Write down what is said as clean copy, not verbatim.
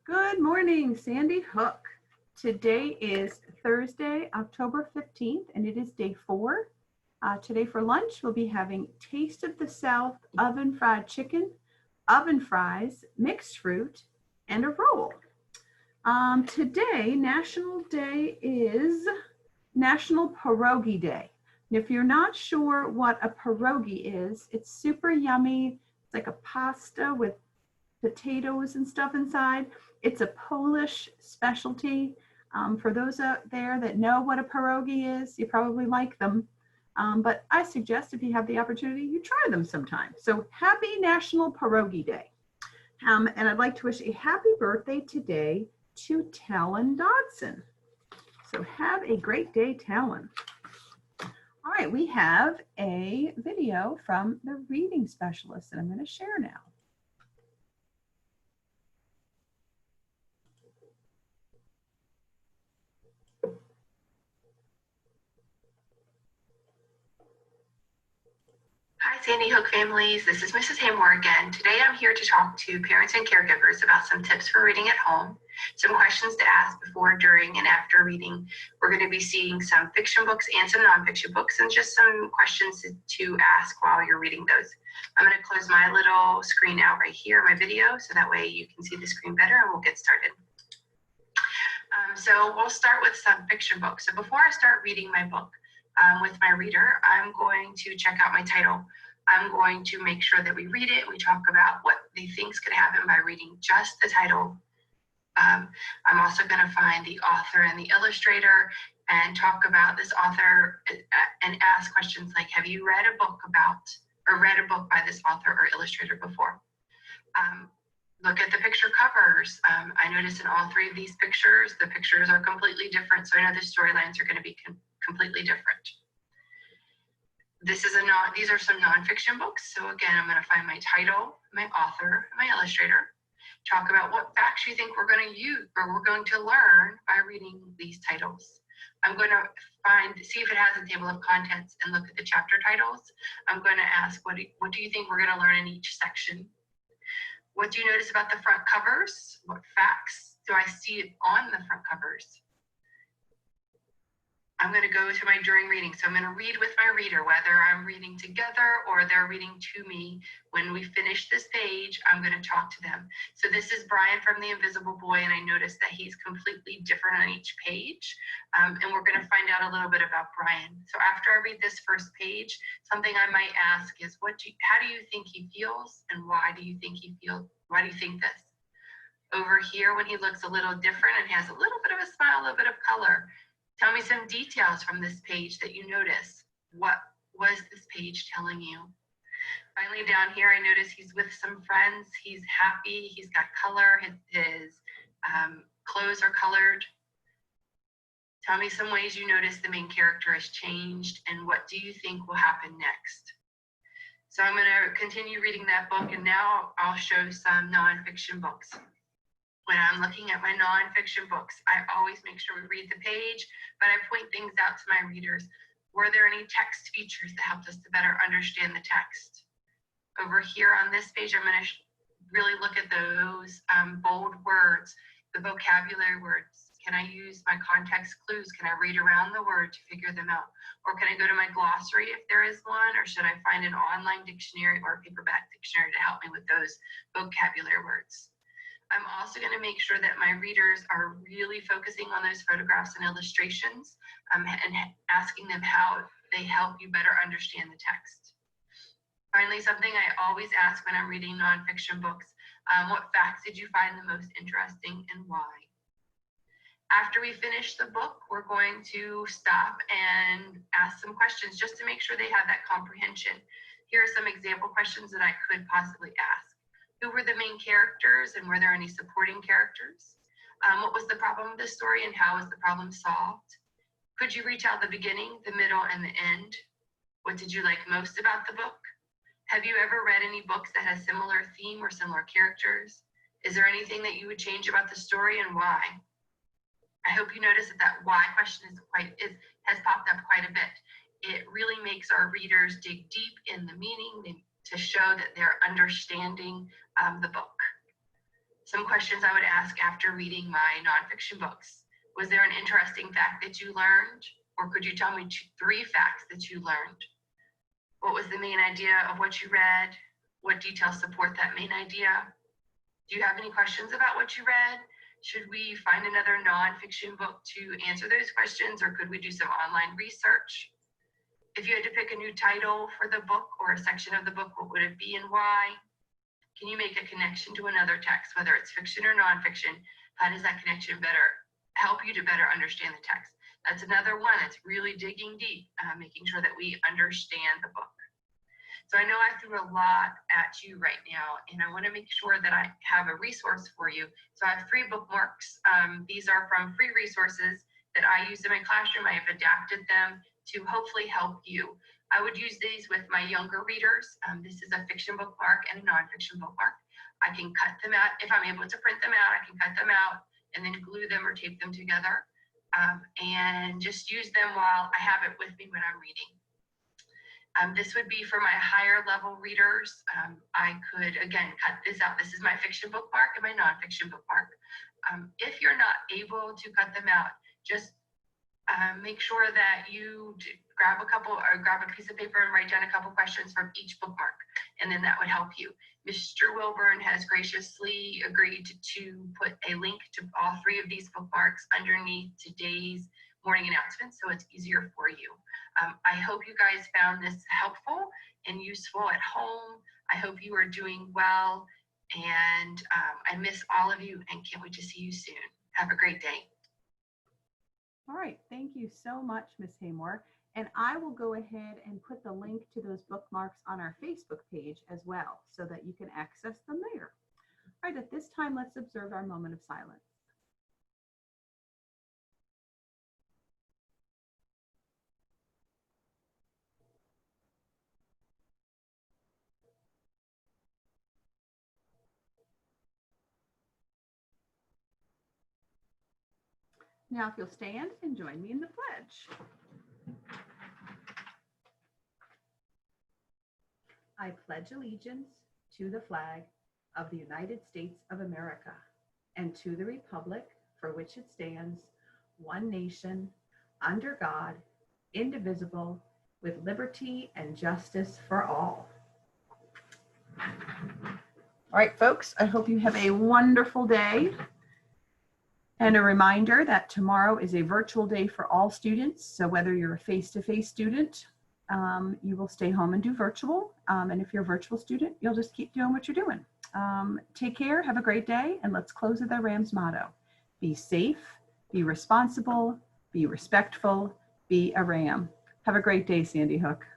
Good morning, Sandy Hook. Today is Thursday, October 15th, and it is day 4. Today for lunch, we'll be having Taste of the South oven fried chicken, oven fries, mixed fruit, and a roll. Today, National Day is National Pierogi Day. And if you're not sure what a pierogi is, it's super yummy. It's like a pasta with potatoes and stuff inside. It's a Polish specialty. For those out there that know what a pierogi is, you probably like them. But I suggest if you have the opportunity, you try them sometime. So happy National Pierogi Day. And I'd like to wish a happy birthday today to Talon Dodson. So have a great day, Talon. All right, we have a video from the reading specialist that I'm going to share now. Hi, Sandy Hook families. This is Mrs. Haymore again. Today I'm here to talk to parents and caregivers about some tips for reading at home, some questions to ask before, during, and after reading. We're going to be seeing some fiction books and some nonfiction books and just some questions to ask while you're reading those. I'm going to close my little screen out right here, my video, so that way you can see the screen better and we'll get started. So we'll start with some fiction books. So before I start reading my book, with my reader, I'm going to check out my title. I'm going to make sure that we read it. We talk about what they think is going to happen by reading just the title. I'm also going to find the author and the illustrator and talk about this author and ask questions like, have you read a book by this author or illustrator before? Look at the picture covers. I notice in all 3 of these pictures, the pictures are completely different. So I know the storylines are going to be completely different. These are some nonfiction books. So again, I'm going to find my title, my author, my illustrator, talk about what facts you think we're going to use or we're going to learn by reading these titles. I'm going to see if it has a table of contents and look at the chapter titles. I'm going to ask, what do you think we're going to learn in each section? What do you notice about the front covers? What facts do I see on the front covers? I'm going to go to my during reading. So I'm going to read with my reader, whether I'm reading together or they're reading to me. When we finish this page, I'm going to talk to them. So this is Brian from The Invisible Boy, and I noticed that he's completely different on each page. And we're going to find out a little bit about Brian. So after I read this first page, something I might ask is, how do you think he feels, and why do you think this? Over here, when he looks a little different and has a little bit of a smile, a little bit of color, tell me some details from this page that you notice. What was this page telling you? Finally, down here, I notice he's with some friends. He's happy. He's got color. His clothes are colored. Tell me some ways you notice the main character has changed, and what do you think will happen next? So I'm going to continue reading that book, and now I'll show some nonfiction books. When I'm looking at my nonfiction books, I always make sure we read the page, but I point things out to my readers. Were there any text features that helped us to better understand the text? Over here on this page, I'm going to really look at those bold words, the vocabulary words. Can I use my context clues? Can I read around the word to figure them out? Or can I go to my glossary if there is one? Or should I find an online dictionary or a paperback dictionary to help me with those vocabulary words? I'm also going to make sure that my readers are really focusing on those photographs and illustrations and asking them how they help you better understand the text. Finally, something I always ask when I'm reading nonfiction books, what facts did you find the most interesting and why? After we finish the book, we're going to stop and ask some questions just to make sure they have that comprehension. Here are some example questions that I could possibly ask. Who were the main characters, and were there any supporting characters? What was the problem with the story, and how was the problem solved? Could you retell the beginning, the middle, and the end? What did you like most about the book? Have you ever read any books that has similar theme or similar characters? Is there anything that you would change about the story, and why? I hope you notice that why question has popped up quite a bit. It really makes our readers dig deep in the meaning to show that they're understanding the book. Some questions I would ask after reading my nonfiction books. Was there an interesting fact that you learned? Or could you tell me 3 facts that you learned? What was the main idea of what you read? What details support that main idea? Do you have any questions about what you read? Should we find another nonfiction book to answer those questions, or could we do some online research? If you had to pick a new title for the book or a section of the book, what would it be and why? Can you make a connection to another text, whether it's fiction or nonfiction? How does that connection help you to better understand the text? That's another one that's really digging deep, making sure that we understand the book. So I know I threw a lot at you right now, and I want to make sure that I have a resource for you. So I have 3 bookmarks. These are from free resources that I use in my classroom. I have adapted them to hopefully help you. I would use these with my younger readers. This is a fiction bookmark and a nonfiction bookmark. I can cut them out. If I'm able to print them out, I can cut them out and then glue them or tape them together, and just use them while I have it with me when I'm reading. This would be for my higher level readers. I could, again, cut this out. This is my fiction bookmark and my nonfiction bookmark. If you're not able to cut them out, just make sure that you grab a piece of paper and write down a couple questions from each bookmark, and then that would help you. Mr. Wilburn has graciously agreed to put a link to all 3 of these bookmarks underneath today's morning announcement, so it's easier for you. I hope you guys found this helpful and useful at home. I hope you are doing well, and I miss all of you and can't wait to see you soon. Have a great day. All right, thank you so much, Ms. Haymore. And I will go ahead and put the link to those bookmarks on our Facebook page as well, so that you can access them there. All right, at this time, let's observe our moment of silence. Now, if you'll stand and join me in the pledge. I pledge allegiance to the flag of the United States of America and to the republic for which it stands, one nation, under God, indivisible, with liberty and justice for all. All right, folks, I hope you have a wonderful day. And a reminder that tomorrow is a virtual day for all students. So whether you're a face-to-face student, you will stay home and do virtual. And if you're a virtual student, you'll just keep doing what you're doing. Take care, have a great day, and let's close with our Rams motto. Be safe, be responsible, be respectful, be a Ram. Have a great day, Sandy Hook.